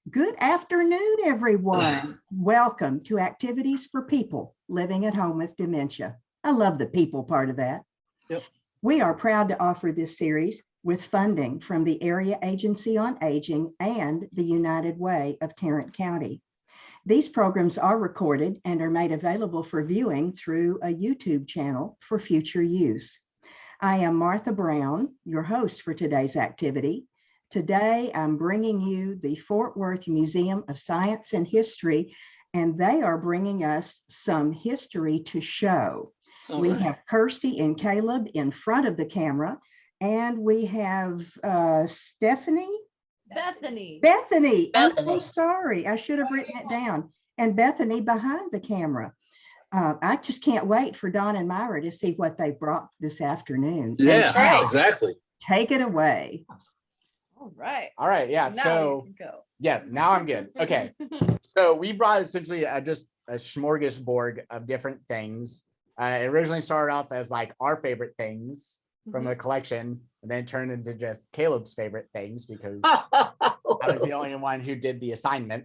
Good afternoon, everyone. Welcome to Activities for People Living at Home with Dementia. I love the people part of that. Yep. We are proud to offer this series with funding from the Area Agency on Aging and the United Way of Tarrant County. These programs are recorded and are made available for viewing through a YouTube channel for future use. I am Martha Brown, your host for today's activity. Today, I'm bringing you the Fort Worth Museum of Science and History, and they are bringing us some history to show. We have Kirsty and Caleb in front of the camera, and we have Bethany. I'm so sorry. I should have written it down. And Bethany behind the camera. I just can't wait for Don and Myra to see what they brought this afternoon. Yeah, right. Exactly. Take it away. All right. Yeah. Now So we can go. yeah, now I'm good. Okay. So we brought essentially just a smorgasbord of different things. It originally started off as like our favorite things from the collection, and then turned into just Caleb's favorite things because I was the only one who did the assignment.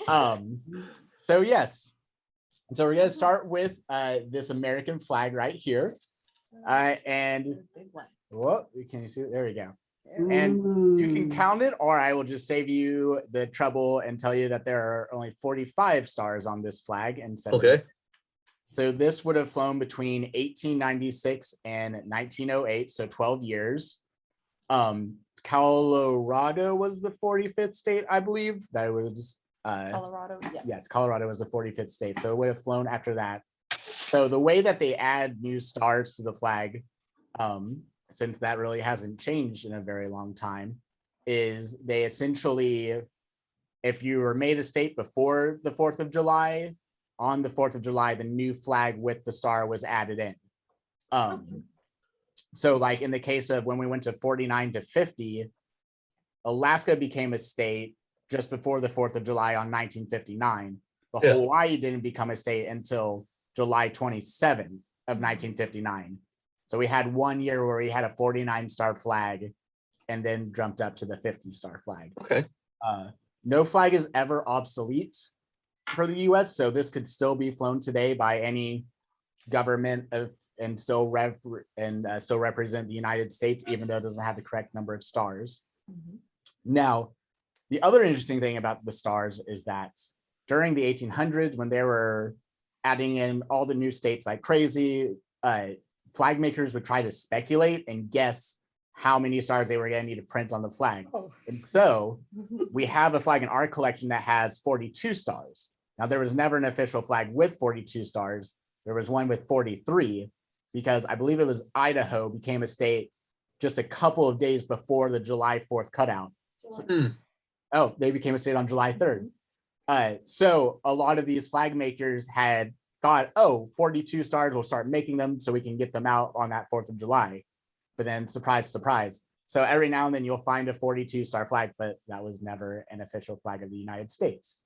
So yes. So we're gonna start with this American flag right here. And whoa, can you see it? There we go. And you can count it, or I will just save you the trouble and tell you that there are only 45 stars on this flag. And Okay. So this would have flown between 1896 and 1908, so 12 years. Colorado was the 45th state, I believe. That was Colorado, yes. yes, Colorado was the 45th state, so it would have flown after that. So the way that they add new stars to the flag, since that really hasn't changed in a very long time, is they essentially, if you were made a state before the 4th of July, on the 4th of July, the new flag with the star was added in. So like in the case of when we went to 49 to 50, Alaska became a state just before the 4th of July on 1959. But Yeah. Hawaii didn't become a state until July 27th of 1959. So we had 1 year where we had a 49 star flag and then jumped up to the 50 star flag. Okay. No flag is ever obsolete for the US, so this could still be flown today by any government and still represent the United States, even though it doesn't have the correct number of stars. Now, the other interesting thing about the stars is that during the 1800s, when they were adding in all the new states like crazy, flag makers would try to speculate and guess how many stars they were going to need to print on the flag. And so we have a flag in our collection that has 42 stars. Now, there was never an official flag with 42 stars. There was one with 43, because I believe it was Idaho became a state just a couple of days before the July 4th cutout. Oh, they became a state on July 3rd. So a lot of these flag makers had thought, oh, 42 stars, we'll start making them so we can get them out on that 4th of July. But then surprise, surprise. So every now and then you'll find a 42 star flag, but that was never an official flag of the United States.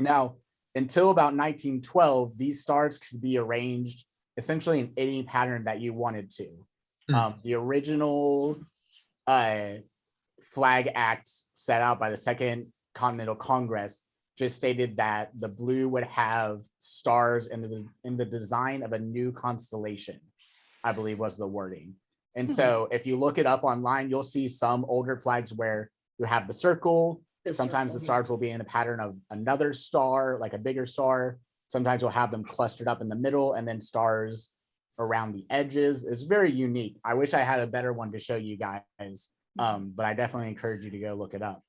Now, until about 1912, these stars could be arranged essentially in any pattern that you wanted to. The original Flag Act set out by the Second Continental Congress just stated that the blue would have stars in the design of a new constellation, I believe was the wording. And so if you look it up online, you'll see some older flags where you have the circle. Sometimes the stars will be in a pattern of another star, like a bigger star. Sometimes you'll have them clustered up in the middle and then stars around the edges. It's very unique. I wish I had a better one to show you guys, but I definitely encourage you to go look it up.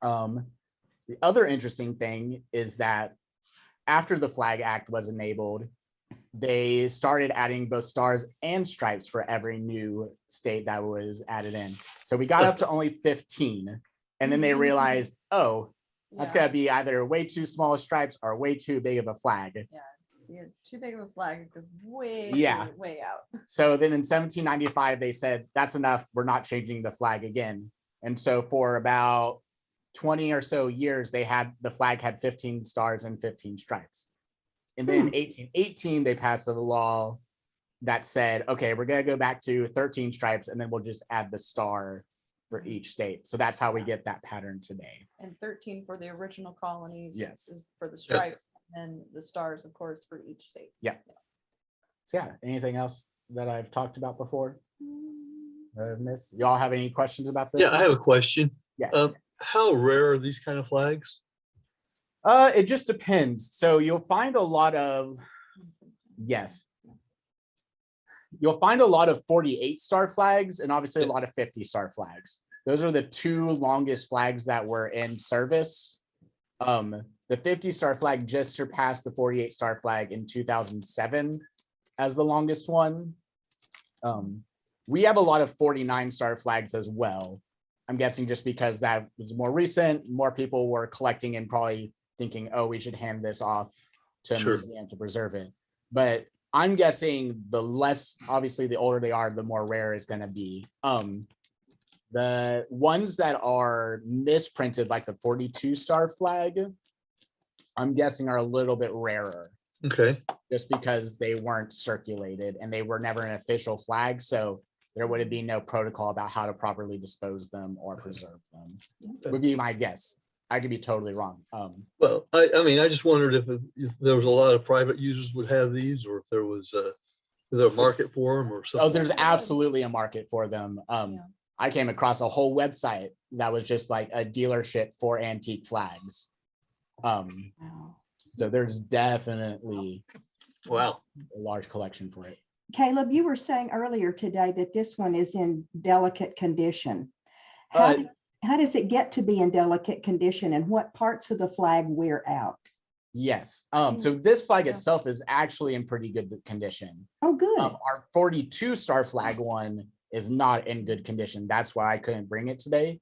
The other interesting thing is that after the Flag Act was enabled, they started adding both stars and stripes for every new state that was added in. So we got up to only 15. And then they realized, oh, that's going to be either way too small stripes or way too big of a flag. Yeah, too big of a flag. It goes way out. So then in 1795, they said, that's enough. We're not changing the flag again. And so for about 20 or so years, the flag had 15 stars and 15 stripes. And then in 1818, they passed a law that said, okay, we're going to go back to 13 stripes, and then we'll just add the star for each state. So that's how we get that pattern today. And 13 for the original colonies. Yes. Is for the stripes, and the stars, of course, for each state. Yeah. So yeah, anything else that I've talked about before? Miss, y'all have any questions about this? Yeah, I have a question. Yes. How rare are these kind of flags? It just depends. So you'll find a lot of, yes. You'll find a lot of 48-star flags and obviously a lot of 50-star flags. Those are the two longest flags that were in service. The 50-star flag just surpassed the 48-star flag in 2007 as the longest one. We have a lot of 49-star flags as well. I'm guessing just because that was more recent, more people were collecting and probably thinking, oh, we should hand this off to a museum to preserve it. But I'm guessing the less, obviously, the older they are, the more rare it's going to be. The ones that are misprinted, like the 42-star flag, I'm guessing are a little bit rarer. Okay. Just because they weren't circulated and they were never an official flag. So there would be no protocol about how to properly dispose them or preserve them. Would be my guess. I could be totally wrong. Well, I mean, I just wondered if there was a lot of private users would have these, or if there was is there a market for them or something. Oh, there's absolutely a market for them. I came across a whole website that was just like a dealership for antique flags. So there's definitely wow, a large collection for it. Caleb, you were saying earlier today that this one is in delicate condition. How does it get to be in delicate condition, and what parts of the flag wear out? Yes. So this flag itself is actually in pretty good condition. Oh, good. Our 42-star flag one is not in good condition. That's why I couldn't bring it today.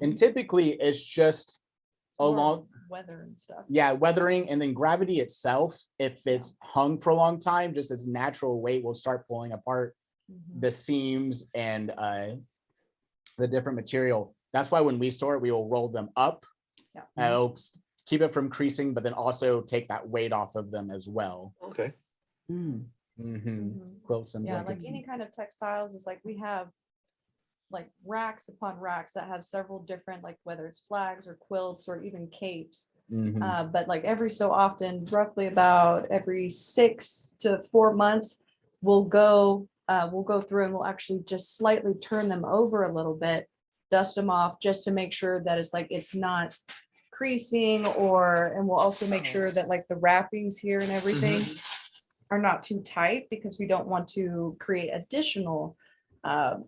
And typically it's just along weather and stuff. Yeah, weathering, and then gravity itself, if it's hung for a long time, just its natural weight will start pulling apart the seams and the different material. That's why when we store it, we will roll them up. Helps keep it from creasing, but then also take that weight off of them as well. Okay. Quilts and like blankets. any kind of textiles is like we have like racks upon racks that have several different, like whether it's flags or quilts or even capes. But like every so often, roughly about every 6 to 4 months, we'll go through and we'll actually just slightly turn them over a little bit, dust them off just to make sure that it's not creasing, and we'll also make sure that like the wrappings here and everything are not too tight, because we don't want to create additional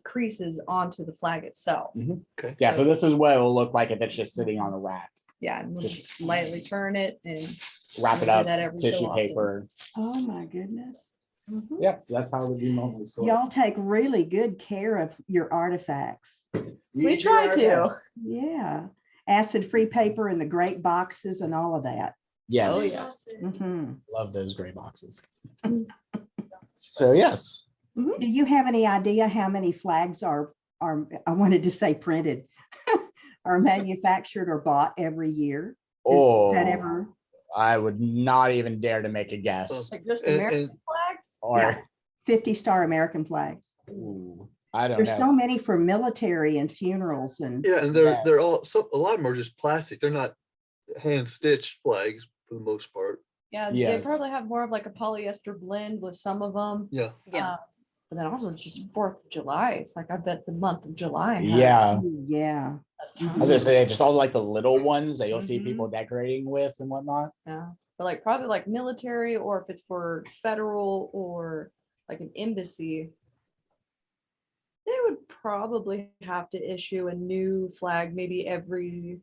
creases onto the flag itself. Okay. Yeah, so this is what it will look like if it's just sitting on a rack. Yeah, and we'll just lightly turn it and Wrap it do up, that every so tissue often. paper. Oh my goodness. Yep, that's how it would be mostly stored. Y'all take really good care of your artifacts. We try to. Yeah. Acid-free paper in the great boxes and all of that. Yes. Oh yes. Love those gray boxes. So yes. Do you have any idea how many flags are I wanted to say printed, are manufactured or bought every year? Is that ever? I would not even dare to make a guess. Like just American flags? Or 50-star American flags. I don't There's know. so many for military and funerals and Yeah, and they're all a lot of them are just plastic. They're not hand stitched flags for the most part. Yeah, they Yes. probably have more of like a polyester blend with some of them. Yeah. But then also just 4th of July. It's like I bet the month of July has Yeah. yeah. I was gonna say just all like the little ones that you'll see people decorating with and whatnot. Yeah, but like probably like military, or if it's for federal or like an embassy, they would probably have to issue a new flag maybe every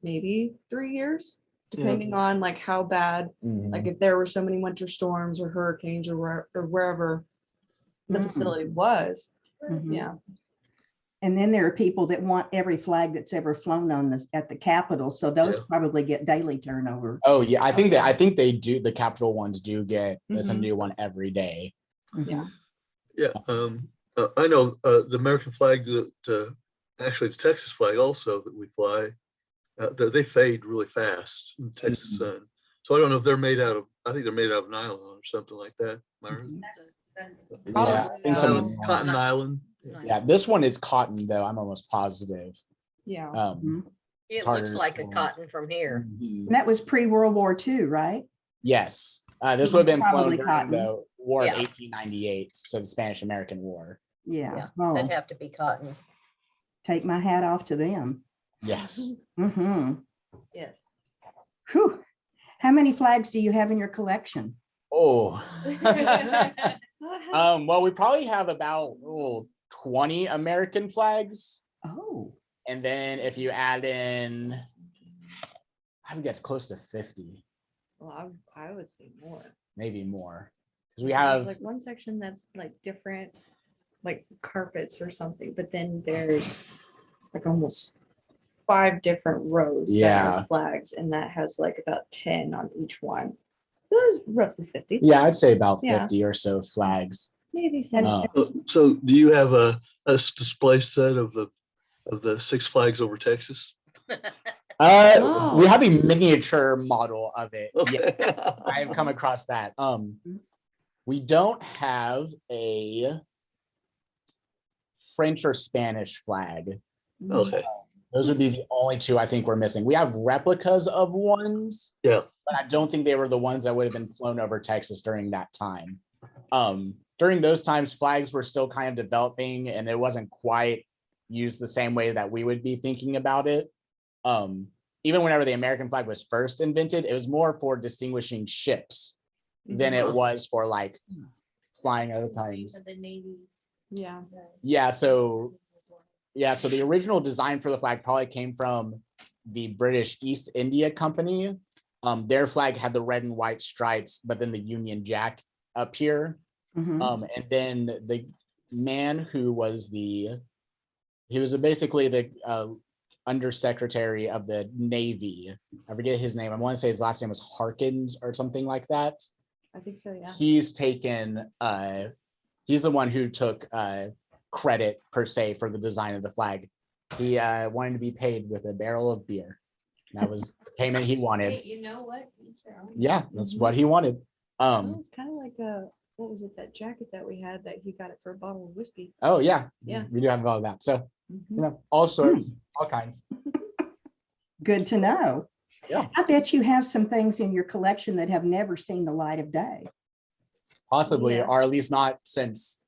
3 years, depending on like how bad, like if there were so many winter storms or hurricanes or wherever the facility was. Yeah. And then there are people that want every flag that's ever flown on this at the Capitol. So those probably get daily turnover. Oh yeah, I think they do. The Capitol ones do get there's a new one every day. Yeah. Yeah. I know the American flag, actually the Texas flag also that we fly, they fade really fast in the Texas sun. So I don't know if they're made out of, I think they're made out of nylon or something like that. Yeah, I think some Cotton nylon. Yeah, this one is cotton though. I'm almost positive. Yeah. Mhm. It It's harder looks to like a tell. cotton from here. Mhm. And that was pre-World War II, right? Yes, this So would have been probably flown during cotton. the War of Yeah. 1898, so the Spanish-American War. Yeah. Yeah, Oh, that'd have to be cotton. take my hat off to them. Yes. Mm-hmm. Yes. Whew. How many flags do you have in your collection? Oh. Well, we probably have about 20 American flags. Oh, And then if you add in, I would guess close to 50, Well, I would say more. maybe more. Because we There's have, like one section that's like different, like carpets or something, but then there's like almost 5 different rows that Yeah. are flags, and that has like about 10 on each one. It was roughly 50. yeah, I'd say about Yeah. 50 or so flags. Maybe some. So do you have a display set of the Six Flags over Texas? Oh. We have a miniature model of it. Yeah, Okay. I've come across that. We don't have a French or Spanish flag. Okay. Those would be the only 2 I think we're missing. We have replicas of ones. Yeah. But I don't think they were the ones that would have been flown over Texas during that time. During those times, flags were still kind of developing and it wasn't quite used the same way that we would be thinking about it. Even whenever the American flag was first invented, it was more for distinguishing ships than it was for like flying other times. Yeah. Yeah, so the original design for the flag probably came from the British East India Company. Their flag had the red and white stripes, but then the Union Jack up here. mhm. And then the man who was he was basically the undersecretary of the Navy. I forget his name. I want to say his last name was Harkins or something like that. I think so, yeah. He's taken, he's the one who took credit per se for the design of the flag. He wanted to be paid with a barrel of beer. That was the payment he wanted. You know what? Yeah, that's what he wanted. It's kind of like what was it, that jacket that we had that he got it for a bottle of whiskey. Oh yeah, Yeah. we do have all of that. So Mhm. all sorts, all kinds. Good to know. Yeah. I bet you have some things in your collection that have never seen the light of day. Possibly, Yes. or at least not since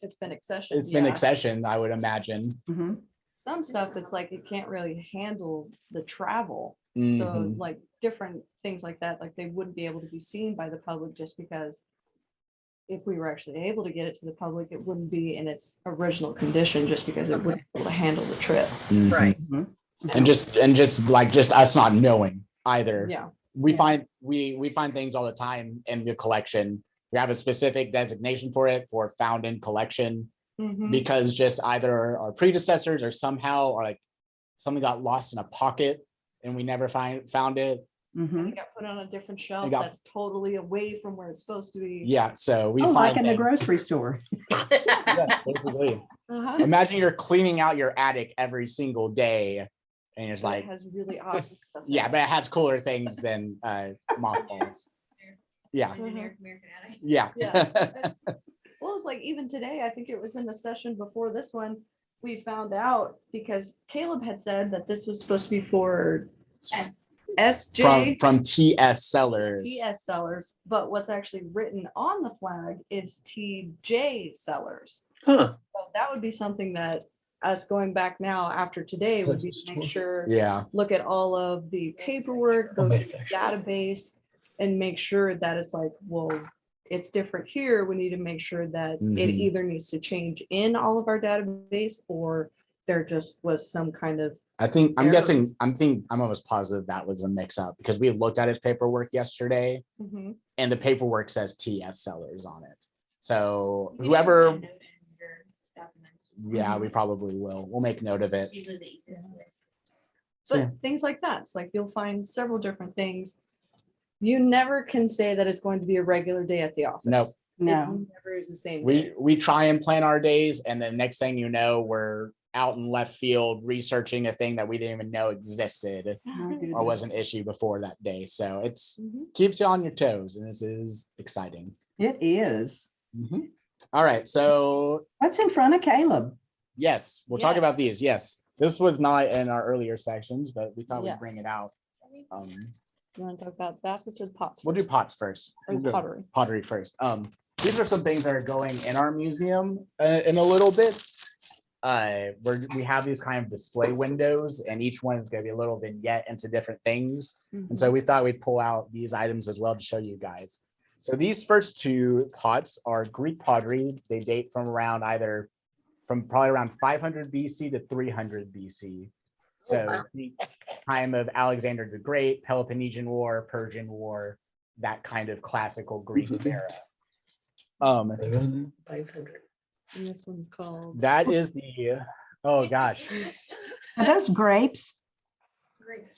It's been accession. it's been yeah. accession, I would imagine. Mhm. Some stuff, it's like it can't really handle the travel. So Mhm. like different things like that, like they wouldn't be able to be seen by the public just because if we were actually able to get it to the public, it wouldn't be in its original condition just because it wouldn't be able to handle the trip. Mhm. Right. Mhm. And just us not knowing either. Yeah. We Yeah. find we find things all the time in the collection. We have a specific designation for it, for found in collection, Mhm. because just either our predecessors or somehow or like something got lost in a pocket and we never found it. And Mhm. it got put on a different shelf got- that's totally away from where it's supposed to be. Yeah, so we Oh, like find in the things- grocery store. Yes, basically. Uh-huh. Imagine you're cleaning out your attic every single day and it's It like, has really awesome stuff. in yeah, it. but it has cooler things than mothballs. Yeah, yeah. Yeah. Well, it's like even today, I think it was in the session before this one, we found out because Caleb had said that this was supposed to be for SJ From TS Sellers. TS sellers, but what's actually written on the flag is TJ sellers. Huh. So that would be something that us going back now after today would be to make sure, Yeah, look at all of the paperwork, go to the Manufacturer. database and make sure that it's like, well, it's different here. We need to make sure that it Mhm. either needs to change in all of our database or there just was some kind of, I'm Error. guessing, I'm almost positive that was a mix up because we looked at his paperwork yesterday Mhm. and the paperwork says TS Sellers on it. So whoever, yeah, we probably will. We'll make note of it. but Yeah. things like that. It's like you'll find several different things. You never can say that it's going to be a regular day at the office. Nope. No. It never is the same day. We try and plan our days and then next thing you know, we're out in left field researching a thing that we didn't even know existed My or goodness. was an issue before that day. So it's Mhm. keeps you on your toes and this is exciting. It is. Mhm. All right, so What's in front of Caleb? yes, we'll talk about Yes. these. Yes, this was not in our earlier sections, but we thought we'd bring it Yes. out. You want to talk about baskets or the pots? We'll do first? pots first. Or We'll go pottery. Pottery first. These are some things that are going in our museum in a little bit. We have these kind of display windows, and each one is going to be a little vignette into different things. And so we thought we'd pull out these items as well to show you guys. So these first two pots are Greek pottery. They date from probably around 500 BC to 300 BC. So the time of Alexander the Great, Peloponnesian War, Persian War, that kind of classical Greek era. 500. And this one's called. That is the, oh gosh. Are those grapes?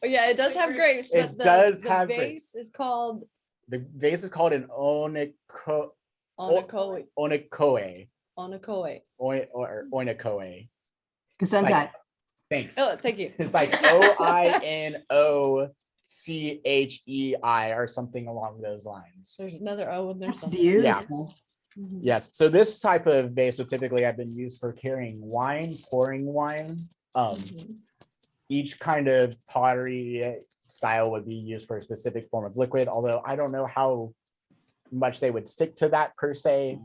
Oh, yeah, it does have grapes, It but does the have vase grapes. is called The vase is called an onokoe. onokoe, Onokoe. or oinokoe. Gesundheit. Thanks. Oh, thank you. It's like OINOCHEI or something along those lines. There's another O in there That's somewhere. beautiful. Mhm. Yes. So this type of vase would typically have been used for carrying wine, pouring wine. Mhm. Each kind of pottery style would be used for a specific form of liquid, although I don't know how much they would stick to that per se.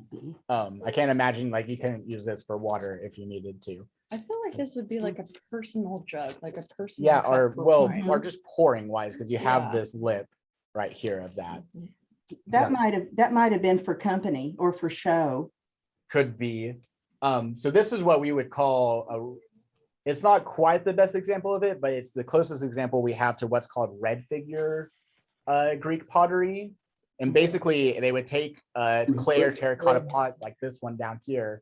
I can't imagine like you couldn't use this for water if you needed to. I feel like this would be like a personal jug, like a personal. Yeah, cup or for well, wine. or just pouring wise, because you have Yeah. this lip right here of that. Mhm. That might have been for company or for show. Could be. So this is what we would call it's not quite the best example of it, but it's the closest example we have to what's called red figure Greek pottery. And basically they would take a clay or terracotta pot like this one down here,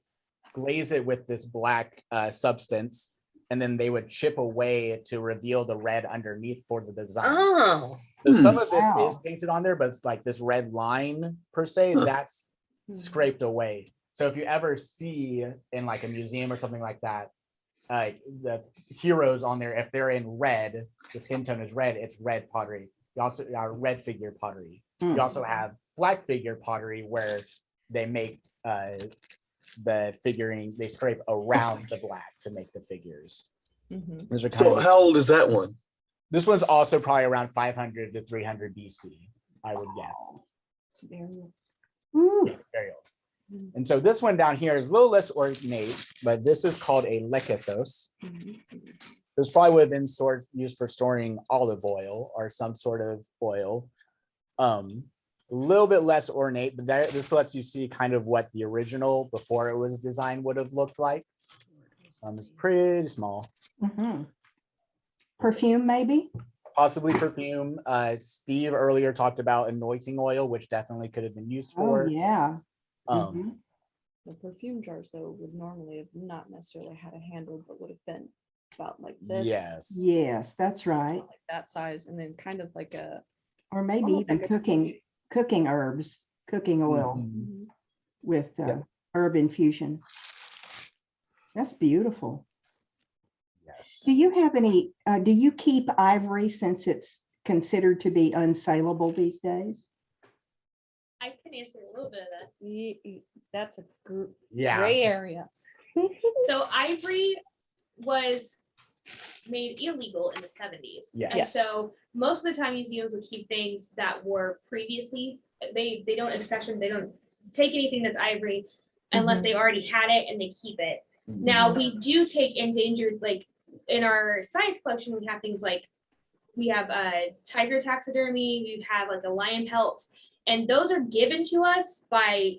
glaze it with this black substance, and then they would chip away to reveal the red underneath for the design. Oh, So some of this Wow. is painted on there, but it's like this red line per se, that's scraped away. So if you ever see in like a museum or something like that, the heroes on there, if they're in red, the skin tone is red, it's red pottery. You also red figure pottery. You also have black figure pottery where they make the figuring, they scrape around the black to make the figures. Mhm. Those are kind So of how old is that one? this one's also probably around 500 to 300 BC, I would guess. Very- Ooh, Yes, very old. And so this one down here is a little less ornate, but this is called a lekethos. Mhm. This probably would have been used for storing olive oil or some sort of oil. A little bit less ornate, but this lets you see kind of what the original before it was designed would have looked like. It's pretty small. mhm. Perfume, maybe? Possibly perfume. Steve earlier talked about anointing oil, which definitely could have been used Oh, for. yeah. Um, Mhm. The perfume jars, though, would normally have not necessarily had a handle, but would have been about like this. Yes. Yes, that's right. Like that size, and then kind of like a. Or maybe almost even like a cooking herbs, cooking oil Mhm. with Yep. herb infusion. That's beautiful. Yes. Do you have any, do you keep ivory since it's considered to be unsaleable these days? I can answer a little bit of that. That's a Yeah. gray area. So ivory was made illegal in the 70s. Yes. And Yes. so most of the time museums would keep things that were previously, they don't accession, they don't take anything that's ivory unless they already had it and they keep it. Now we do take endangered, like in our science collection, we have things like, we have tiger taxidermy, we have like a lion pelt, and those are given to us by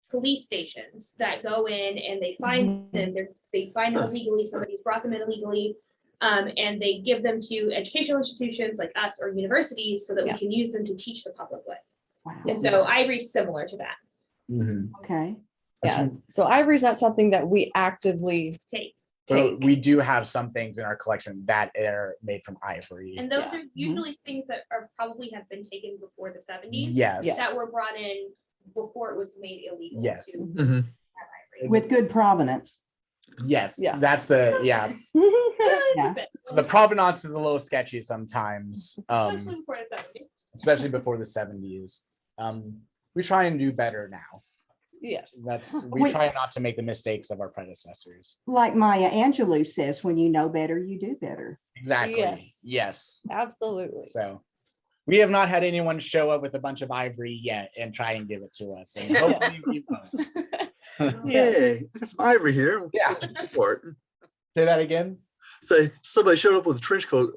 police stations that go in and they find them. They find them illegally. Somebody's brought them in illegally, and they give them to educational institutions like us or universities so that Yeah. we can use them to teach the public with. Wow. And so ivory's similar to that. Mhm. Okay. Yeah. So ivory's not something that we actively Take. So take. we do have some things in our collection that are made from ivory. And those Yeah. are usually things that are probably have been taken before the 70s. Yes. Yes. That were brought in before it was made illegal. Yes. To Mhm. have ivory. With good provenance. Yes. Yeah. That's the It's a Yeah. bit. the provenance is a little sketchy sometimes. Especially before the 70s. Especially before the 70s. We try and do better now. Yes. We Wait. try not to make the mistakes of our predecessors. Like Maya Angelou says, when you know better, you do better. Exactly. Yes. Yes. Absolutely. So we have not had anyone show up with a bunch of ivory yet and try and give it to us. And hopefully we won't. Yeah. Hey, there's some ivory here. Yeah. For it. Say that again. Say somebody showed up with a trench coat,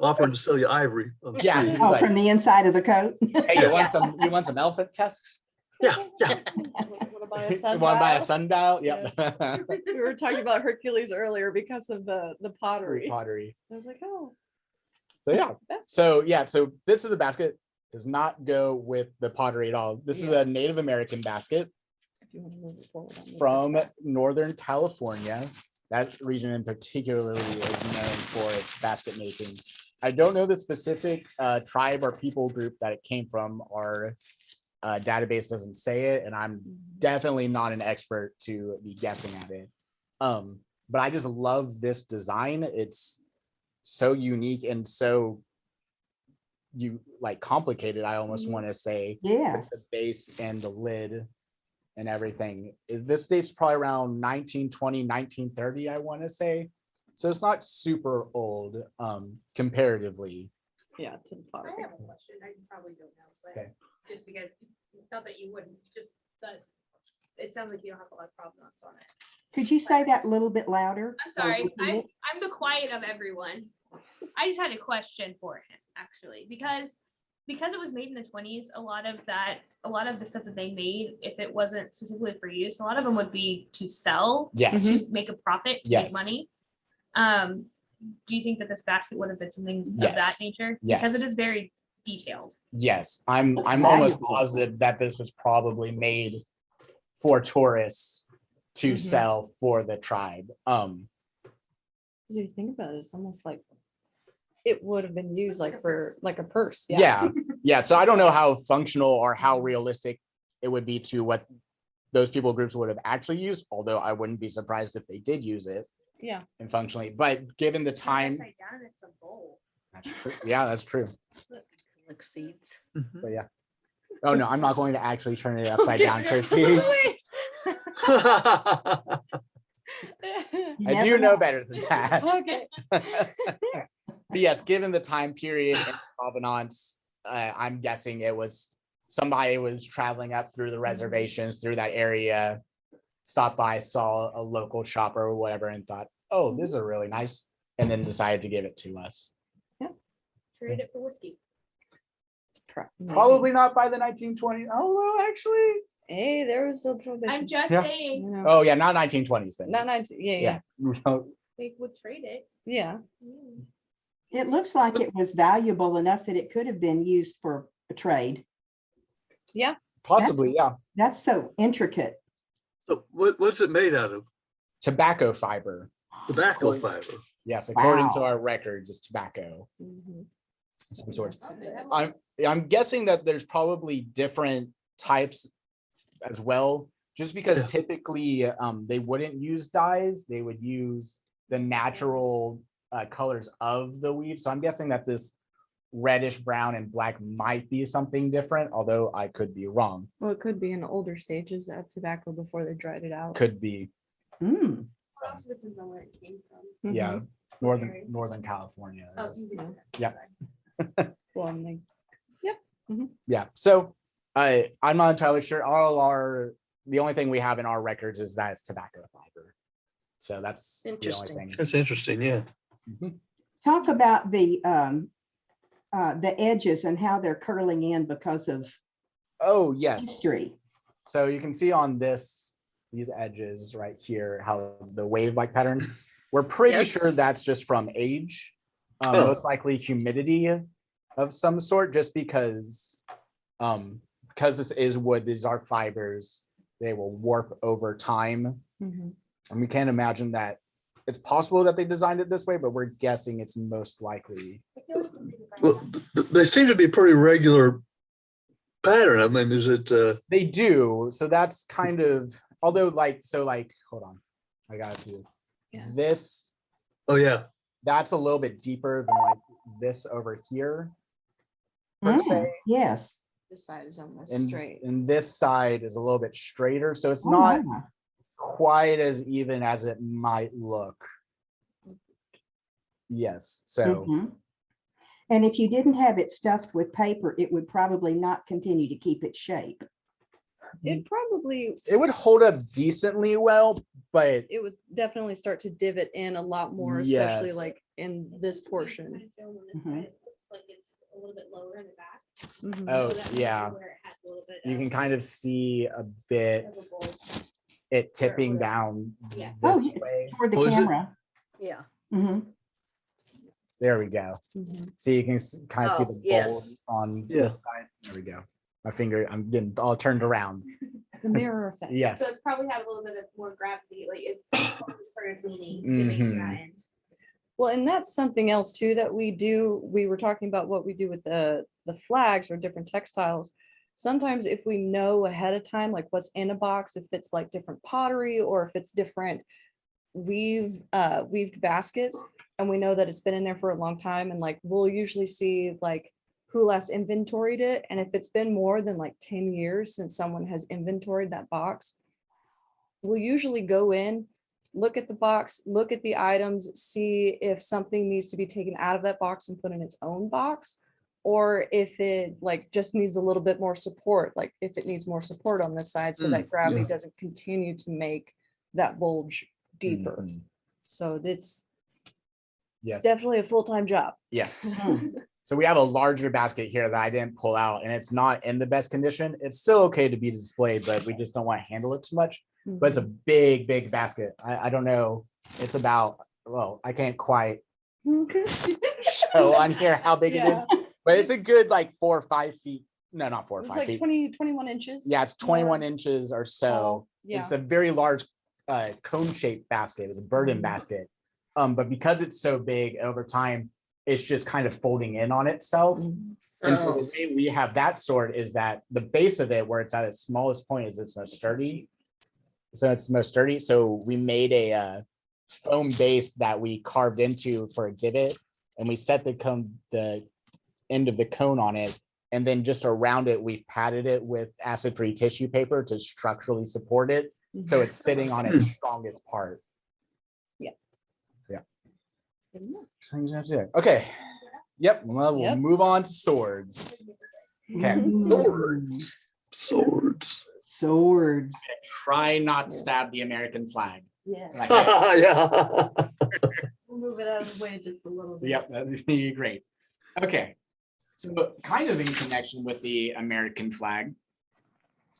offering to sell you ivory. On the Yeah. street. He's Oh, like, from the inside of the coat. hey, you want some elephant tusks? Yeah, yeah. Want to buy a You want to buy a sundial? sundial? Yep. We were talking about Hercules earlier because of the pottery. Pottery. I was like, oh, So yeah. that's So this is a basket. Does not go with the pottery at all. This is a Yes. Native American basket if you want to move it forward. I'll move this from back. Northern California. That region in particularly is known for its basket making. I don't know the specific tribe or people group that it came from. Our database doesn't say it, and I'm definitely not an expert to be guessing at it. But I just love this design. It's so unique and so complicated. I almost want to say Yes. the base and the lid and everything. This date's probably around 1920, 1930, I want to say. So it's not super old comparatively. Yeah, to the I pottery. have a question. I probably don't know, but Okay. just because, not that you wouldn't, just that it sounds like you don't have a lot of provenance on it. Could you say that a little bit louder? I'm or sorry. repeat it? I'm the quiet of everyone. I just had a question for him, actually, because it was made in the 20s, a lot of the stuff that they made, if it wasn't specifically for use, a lot of them would be to sell, Yes. to make a profit, to Yes. make money. Do you think that this basket would have been something of Yes. that nature? Yes. Because it is very detailed. Yes, I'm That's almost valuable. positive that this was probably made for tourists to Mhm. sell for the tribe. Because if you think about it, it's almost like it would have been used like for like a purse. Yeah. So I don't know how functional or how realistic it would be to what those people groups would have actually used, although I wouldn't be surprised if they did use it Yeah. and functionally. But given the time, Upside down, it's a bowl. that's true. Yeah, that's true. Like seeds. Mhm. But yeah. Oh no, I'm not going to actually turn it upside down, Kirsty. You I never do know better than that. Okay. But yes, given the time period and provenance, I'm guessing it was somebody was traveling up through the reservations through that area, stopped by, saw a local shopper or whatever, and thought, "Oh, this is a really nice," and then decided to give it to us. Trade it for whiskey. Probably not by the 1920s. Oh, actually, Hey, there was a prohibition. I'm just Yeah. saying, You know, oh yeah, not 1920s then. Not 19. Yeah. they would trade it. Yeah. It looks like it was valuable enough that it could have been used for a trade. Possibly, yeah. That's so intricate. So what's it made out of? Tobacco fiber. Tobacco fiber. Yes, according to Wow. our records, it's tobacco. Mhm. Some sort. Okay. I'm guessing that there's probably different types as well, just because Yeah. typically they wouldn't use dyes, they would use the natural colors of the weave. So I'm guessing that this reddish brown and black might be something different, although I could be wrong. Well, it could be in older stages of tobacco before they dried it out. Could be, Mm. It also depends on where it came from. yeah, Mhm. Northern California. Oh, Yeah. Well, and they- Yeah, so I'm not entirely sure. The only thing we have in our records is that it's tobacco fiber. So that's the only Interesting. thing. That's interesting, yeah. Mhm. Talk about the edges and how they're curling in because of Oh, yes. history. So you can see on these edges right here, how the wave-like pattern, we're pretty Yes. sure that's just from age, Oh. most likely humidity of some sort, just because this is wood, these are fibers, they will warp over time. Mhm. And we can't imagine that it's possible that they designed it this way, but we're guessing it's most likely. I feel like they designed Well, that. they seem to be pretty regular pattern. I mean, is it, They do, so that's kind of, although hold on, I got to. Yeah. This, oh, yeah. that's a little bit deeper than like this over here, per Mm, se. yes. This side is almost And, straight. and this side is a little bit straighter, so it's Oh, not my. quite as even as it might look. Yes, so Mhm. And if you didn't have it stuffed with paper, it would probably not continue to keep its shape. It probably, it would hold up decently well, but it would definitely start to divot in a lot more, especially Yes. like in this portion. Kind of film on this Mhm. side, it looks like it's a little bit lower in the back. Mhm. oh So that might be yeah, where it has a little bit you of- can kind of see a of bit a bulge. it tipping where- down Yeah. Oh, this yeah. way. Toward the Oh, is it? camera. Yeah. Mhm. There we go. Mhm. So you can kind of see Oh, the bulge yes. on Yeah. this side. There we go. My finger, I'm getting all turned around. The mirror effect. So Yes. it's probably had a little bit of more gravity, like it's started leaning, giving to that end. Well, and that's something else too that we do. We were talking about what we do with the flags or different textiles. Sometimes if we know ahead of time, like what's in a box, if it's like different pottery or if it's different weaved baskets, and we know that it's been in there for a long time, and like we'll usually see like who last inventoried it. And if it's been more than like 10 years since someone has inventoried that box, we'll usually go in, look at the box, look at the items, see if something needs to be taken out of that box and put in its own box, or if it like just needs a little bit more support, like if it needs more support on this side so that gravity yeah. doesn't continue to make that bulge deeper. Mhm. So it's Yes. definitely a full-time job. Yes. Mhm. So we have a larger basket here that I didn't pull out, and it's not in the best condition. It's still okay to be displayed, but we just don't want to handle it too much. But it's a big, big basket. I don't know. It's about, well, I can't quite show on here how big it is, Yeah. but it's a good like 4 or 5 feet. No, not 4 or It's 5 like feet. 21 inches. Yeah, it's 21 more inches or so. tall. Yeah. It's a very large cone-shaped basket. It's a burden Mhm. basket. But because it's so big over time, it's just kind of folding in on itself. Mhm. And so Oh. the way we have that sort is that the base of it, where it's at its smallest point, is it's most sturdy. So it's most sturdy. So we made a foam base that we carved into for a divot, and we set the end of the cone on it, and then just around it, we've padded it with acid-free tissue paper to structurally support it. So it's sitting on its strongest part. Things you have to do. Okay. Yep. Well, we'll Yep. move on to swords. Okay. Swords. Swords. Swords. Try not to stab the American flag. Yeah. Like, Yeah. We'll move it out of the way just a little bit. yep, that'd be great. Okay. So kind of in connection with the American flag,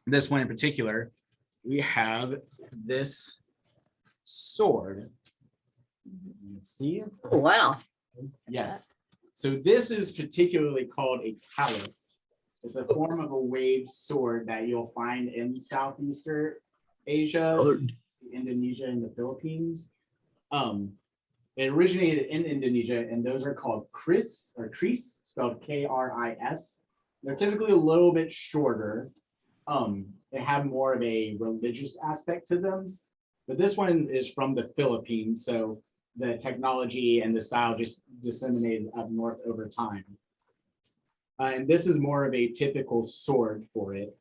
this one in particular, we have this sword. Let's see. Oh, wow. Yes. So this is particularly called a callus. It's a form of a waved sword that you'll find in Southeastern Asia, Colored. Indonesia, and the Philippines. It originated in Indonesia, and those are called kris or kris, spelled K-R-I-S. They're typically a little bit shorter. They have more of a religious aspect to them. But this one is from the Philippines, so the technology and the style just disseminated up north over time. And this is more of a typical sword for it.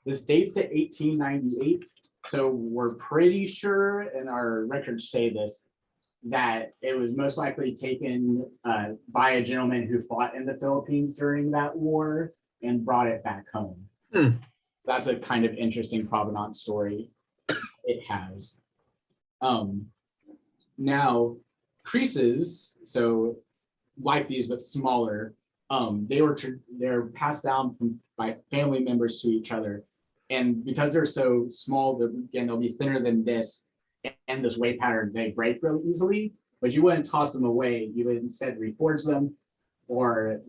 This dates to 1898, so we're pretty sure, and our records say this, that it was most likely taken by a gentleman who fought in the Philippines during that war and brought it back home. Hmm. So that's a kind of interesting provenance story it has. Now, creases, so like these but smaller, they're passed down by family members to each other, and because they're so small, they'll be thinner than this, and this wave pattern, they break really easily. But you wouldn't toss them away; you would instead reforge them, or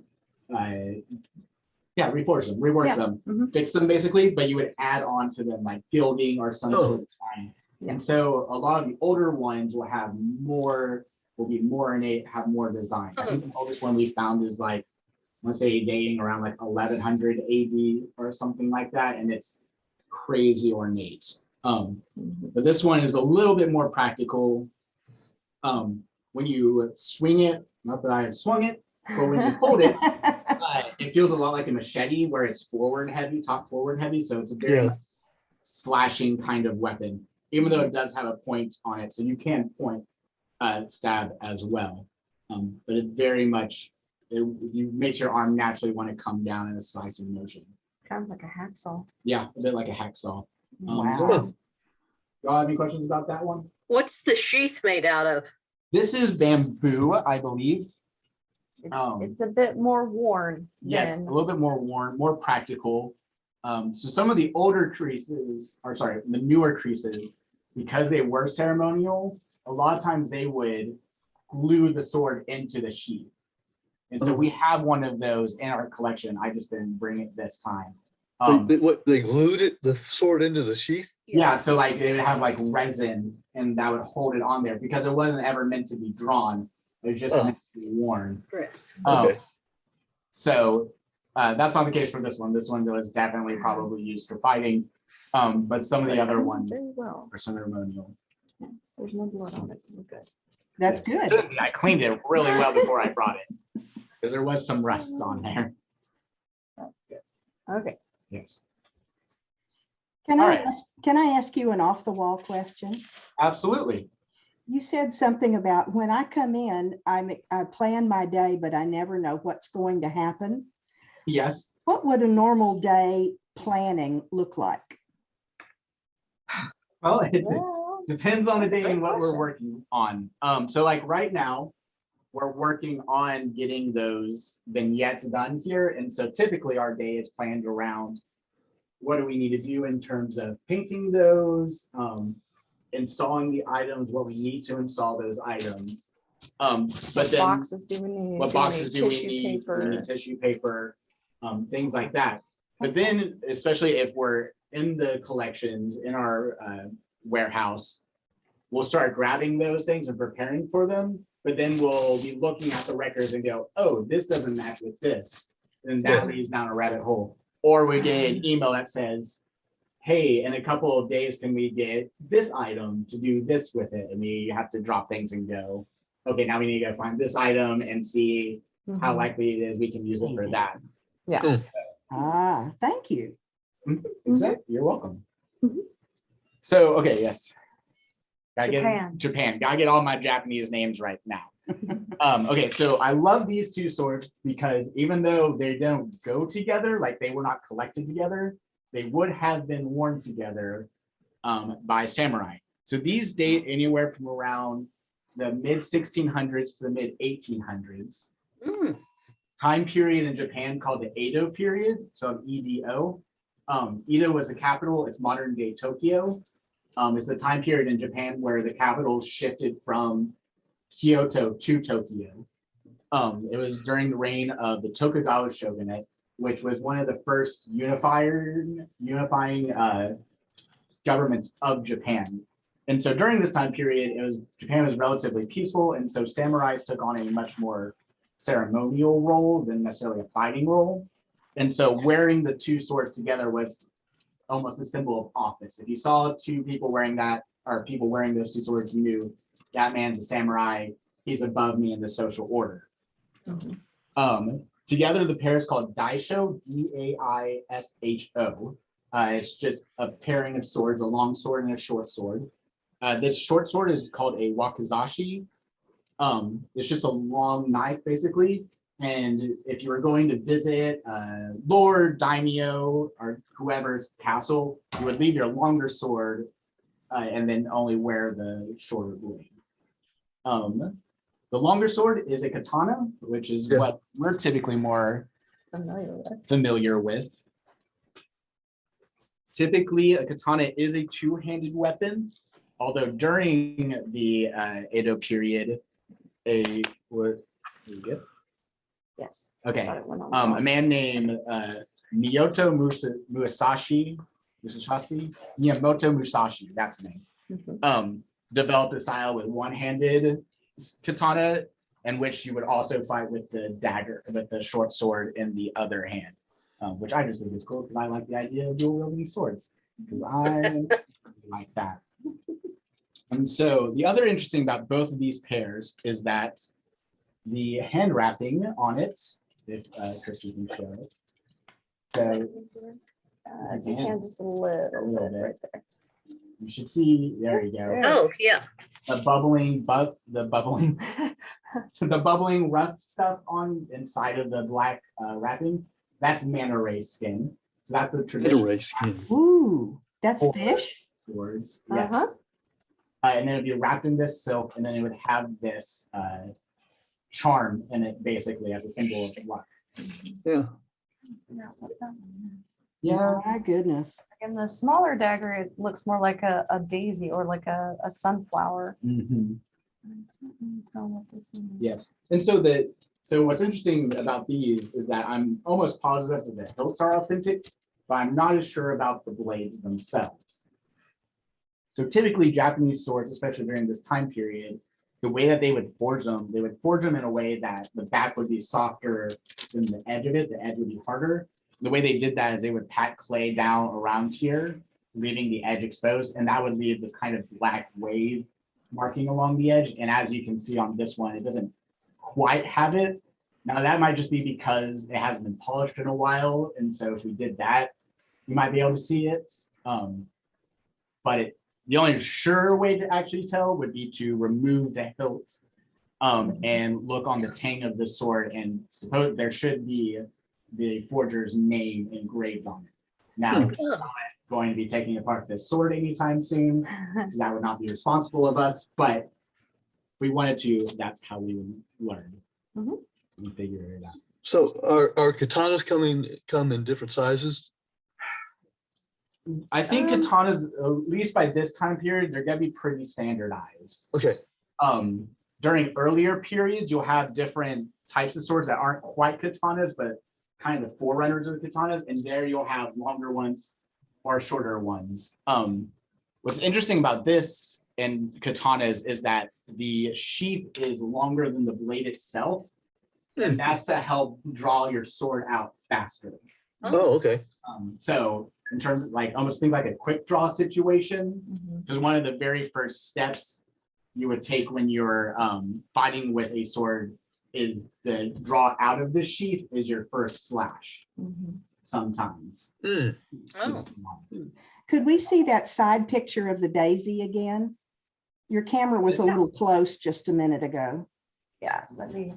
reforge them, rework them, Mhm. fix them basically. But you would add on to them like gilding or some sort of design. Yeah. And so a lot of the older ones will be more innate, have more design. I think the oldest one we found is like, let's say dating around like 1100 AD or something like that, and it's crazy ornate. But this one is a little bit more practical. When you swing it, not that I have swung it, but when you hold it, It feels a lot like a machete where it's forward heavy, top forward heavy. So it's a very Yeah. slashing kind of weapon, even though it does have a point on it. So you can point stab as well. But it very much, you makes your arm naturally want to come down in a slicing motion. Kind of like a hacksaw. Yeah, a bit like a hacksaw. Wow. So, y'all have any questions about that one? What's the sheath made out of? This is bamboo, I believe. It's a bit more worn. Yes, than- a little bit more worn, more practical. So some of the older creases, or sorry, the newer creases, because they were ceremonial, a lot of times they would glue the sword into the sheath. And so we have one of those in our collection. I just didn't bring it this time. They glued it, the sword into the sheath? Yeah, so like they would have like resin and that would hold it on there because it wasn't ever meant to be drawn. It was just meant to be worn. Chris. Okay. So that's not the case for this one. This one was definitely probably used for fighting. But some of the other ones Very well. are ceremonial. There's no blood on it, so we're good. That's good. I cleaned it really well before I brought it because there was some rust on there. Okay. Yes, Can All I right. can I ask you an off the wall question? absolutely. You said something about when I come in, I plan my day, but I never know what's going to happen. Yes. What would a normal day planning look like? Well, it Well, depends on the That's a day great and what we're question. working on. So like right now, we're working on getting those vignettes done here. And so typically our day is planned around what do we need to do in terms of painting those, installing the items, what we need to install those items. But what then boxes do we need? what boxes do we Tissue need? We paper. need tissue paper, things like that. But then, especially if we're in the collections in our warehouse, we'll start grabbing those things and preparing for them. But then we'll be looking at the records and go, oh, this doesn't match with this. And that leads down a rabbit hole. Or we get an email that says, hey, in a couple of days, can we get this item to do this with it? And we have to drop things and go, okay, now we need to go find this item and see how Mhm. likely it is we can use it for that. Ah, thank you. Exactly. You're welcome. Mhm. So, okay, yes. Japan. Japan. Gotta get all my Japanese names right now. Okay, so I love these two swords because even though they don't go together, like they were not collected together, they would have been worn together by samurai. So these date anywhere from around the mid 1600s to the mid 1800s. Mm, Time period in Japan called the Edo period, so EDO. Edo was the capital, it's modern day Tokyo. It's the time period in Japan where the capital shifted from Kyoto to Tokyo. It was during the reign of the Tokugawa shogunate, which was one of the first unifying governments of Japan. And so during this time period, Japan was relatively peaceful, and so samurais took on a much more ceremonial role than necessarily a fighting role. And so wearing the two swords together was almost a symbol of office. If you saw two people wearing that, or people wearing those two swords, you knew that man's a samurai, he's above me in the social order. Together, the pair is called daisho, D-A-I-S-H-O. It's just a pairing of swords, a long sword and a short sword. This short sword is called a wakizashi. It's just a long knife, basically. And if you were going to visit Lord, Daimyo, or whoever's castle, you would leave your longer sword and then only wear the shorter blade. The longer sword is a katana, which is what we're typically more familiar with. Typically, a katana is a two-handed weapon, although during the Edo period, Yes. Okay. Thought it went on A wrong. man named Miyamoto Musashi, that's the name, Mhm. developed a style with one-handed katana, in which you would also fight with the dagger, with the short sword in the other hand, which I just think is cool because I like the idea of dual wielding swords, because I like that. And so the other interesting about both of these pairs is that the hand wrapping on it if Chrissy can show it. So If you can, just a little bit right there. you should see, there you go. Oh, yeah. The bubbling, the bubbling rough stuff on inside of the black wrapping, that's manta ray skin. So that's the traditional Ray skin. Ooh, that's Or- fish? swords. Uh-huh. Yes. And then it'd be wrapped in this silk, and then it would have this charm in it, basically as a symbol of luck. Yeah. Yeah. My goodness. In the smaller dagger, it looks more like a daisy or like a sunflower. Mhm. I can't tell what this is. Yes. And so what's interesting about these is that I'm almost positive that the hilts are authentic, but I'm not as sure about the blades themselves. So typically Japanese swords, especially during this time period, the way that they would forge them in a way that the back would be softer than the edge of it. The edge would be harder. The way they did that is they would pat clay down around here, leaving the edge exposed, and that would leave this kind of black wave marking along the edge. And as you can see on this one, it doesn't quite have it. Now that might just be because it hasn't been polished in a while. And so if we did that, you might be able to see it. But the only sure way to actually tell would be to remove the hilt and look on the tang of the sword, and suppose there should be the forger's name engraved on it. Now, I'm not going to be taking apart this sword anytime soon, because that would not be responsible of us, but if we wanted to, that's how we would learn. Mhm. And figure it out. So are katanas come in different sizes? I think katanas, at least by this time period, they're gonna be pretty standardized. Okay. During earlier periods, you'll have different types of swords that aren't quite katanas, but kind of forerunners of katanas, and there you'll have longer ones or shorter ones. What's interesting about this and katanas is that the sheath is longer than the blade itself, and that's to help draw your sword out faster. Oh, okay. So in terms of like, almost think like a quick draw situation, Mhm. because one of the very first steps you would take when you're fighting with a sword is the draw out of the sheath is your first slash Mhm. sometimes. Mm. Oh, Could we see that side picture of the daisy again? Your camera was a little close just a minute ago. Yeah, let me.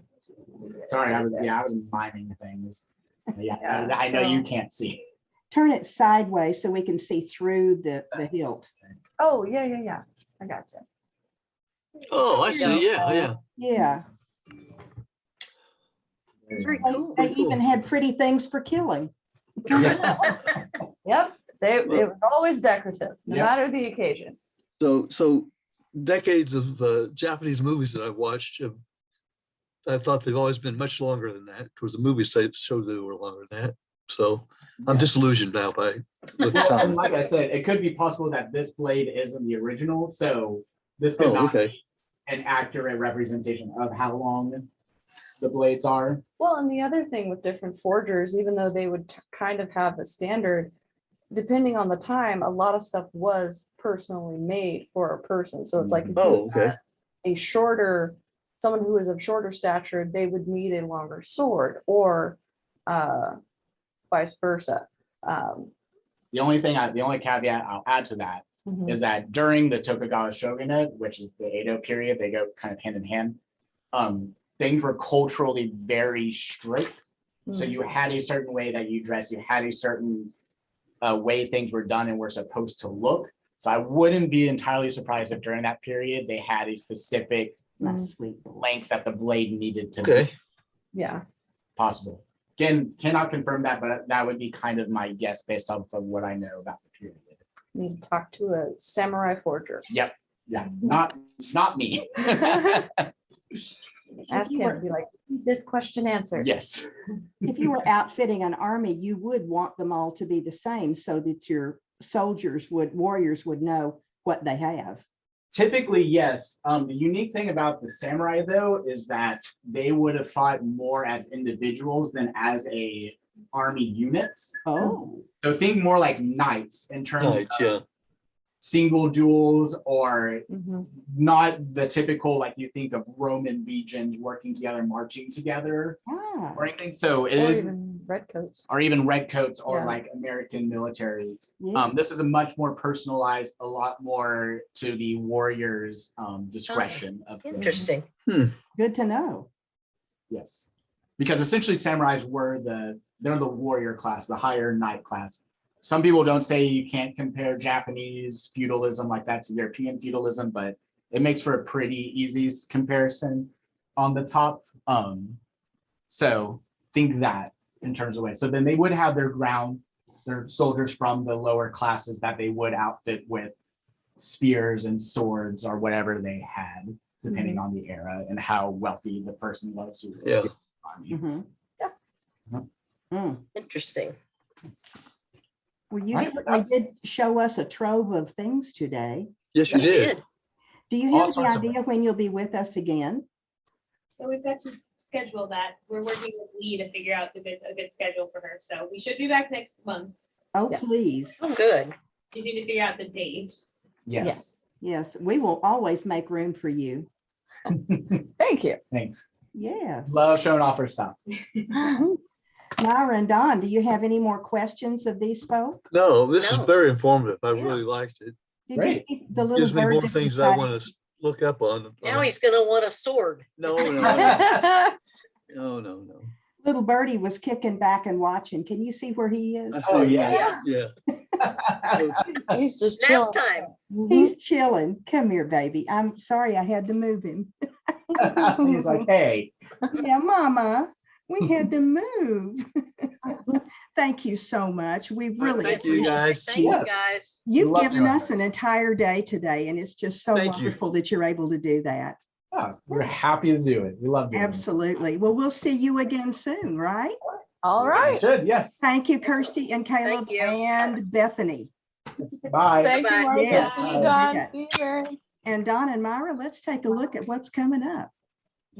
Sorry, I was miming things. Yeah, Yeah, I know you so- can't see. Turn it sideways so we can see through the hilt. Oh, yeah. I got you. Oh, I see. Yeah. Yeah, very cool. they even had pretty things for killing. Yep, it was always decorative, no Yep. matter the occasion. So decades of Japanese movies that I've watched, I thought they've always been much longer than that, because the movies show they were longer than that. So I'm Yeah. disillusioned now by the Well, and time. like I said, it could be possible that this blade isn't the original, so this could Oh, not okay. be an accurate representation of how long the blades are. Well, and the other thing with different forgers, even though they would kind of have a standard, depending on the time, a lot of stuff was personally made for a person. So it's like, if you Oh, okay. had a shorter, someone who is of shorter stature, they would need a longer sword, or vice versa. The only caveat I'll add to that Mhm. is that during the Tokugawa shogunate, which is the Edo period, they go kind of hand in hand. Things were culturally very strict. So Mhm. you had a certain way that you dress, you had a certain way things were done and were supposed to look. So I wouldn't be entirely surprised if during that period they had a specific length that the blade needed to be Okay. Yeah. possible. Again, cannot confirm that, but that would be kind of my guess based off of what I know about the period. Need to talk to a samurai forger. Yep. Yeah, not me. Ask him, be like, this question answered. Yes. If you were outfitting an army, you would want them all to be the same so that your warriors would know what they have. Typically, yes. The unique thing about the samurai, though, is that they would have fought more as individuals than as a army unit. Oh, So think more like knights in terms Right, yeah. single duels or Mhm. not the typical, like you think of Roman legions working together, marching together Ah, or anything. So it Or is, even redcoats. or even redcoats or Yeah. like American military. yeah. This is a much more personalized, a lot more to the warrior's discretion of the, Interesting. Good to know. yes. Because essentially samurais they're the warrior class, the higher knight class. Some people don't say you can't compare Japanese feudalism like that to European feudalism, but it makes for a pretty easy comparison on the top. So think that in terms of way. So then they would have their soldiers from the lower classes that they would outfit with spears and swords or whatever they had, depending on the era and how wealthy the person was who was Yeah. army. Mhm. Yeah. Mm. Interesting. Well, you Right, certainly that's- did show us a trove of things today. Yes, you You did. did. Do you All have any sorts of idea when you'll be with us again? So we've got to schedule that. We're working with Lee to figure out a good schedule for her. So we should be back next month. Oh, Yeah. please. Oh, good. Just need to figure out the date. Yes. Yes, we will always make room for you. Thank you. Thanks. Yes. Love showing off her stuff. Myra and Don, do you have any more questions of these folk? No, this is No. very informative. I Yeah. really liked it. Did Great. you keep the little Gives me bird more that we things I cut? want to look up on. Now he's gonna want a sword. No, no, no, no. Little birdie was kicking back and watching. Can you see where he is? I Oh, see. yes. Yeah. He's just Nap chilling. time. Mhm. He's chilling. Come here, baby. I'm sorry I had to move him. He's like, hey, Yeah, mama, we had to move. Thank you so much. We really thank you, appreciate guys. Thank you, Yes. guys. You've Love given doing us this. an entire day today, and it's just so Thank you. wonderful that you're able to do that. oh, we're happy to do it. We love doing Absolutely. Well, we'll see you again soon, right? All it. right. Should, yes. Thank you, Kirsty and Caleb you. and Bethany. Bye. Thank you, Bye-bye. Martha. Yeah. See you, Bye. Don. Yeah. See you, Mary. And Don and Myra, let's take a look at what's coming up.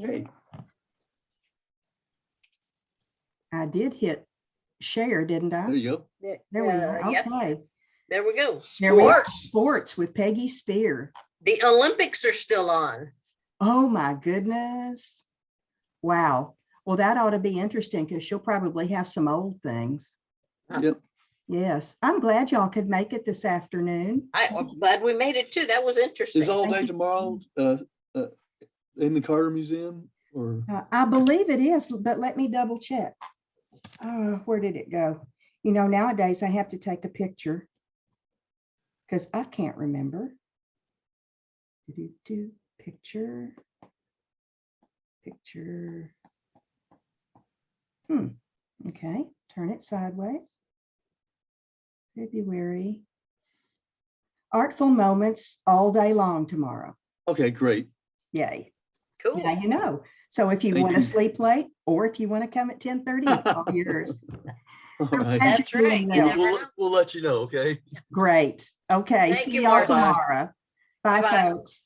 Great. I did hit share, didn't There I? you go. There we are. Yep, Okay. there we go. There we are. Sports. Sports with Peggy Spear. The Olympics are still on. Oh my goodness. Wow. Well, that ought to be interesting because she'll probably have some old things. Yep. Yes. I'm glad y'all could make it this afternoon. I'm glad we made it too. That was interesting. Is all Thank day you. tomorrow in the Carter Museum or? I believe it is, but let me double check. Where did it go? You know, nowadays I have to take a picture because I can't remember. Picture. Okay, turn it sideways. February. Artful Moments all day long tomorrow. Okay, great. Yay. Cool. Now you know. So if you Thank want to you. sleep late or if you want to come at 10:30, it's all yours. All I'm right. glad That's you're doing right. You well. never know. We'll let you know, okay? Great. Okay. Thank See you, y'all Martha. tomorrow. Bye, Bye-bye. folks.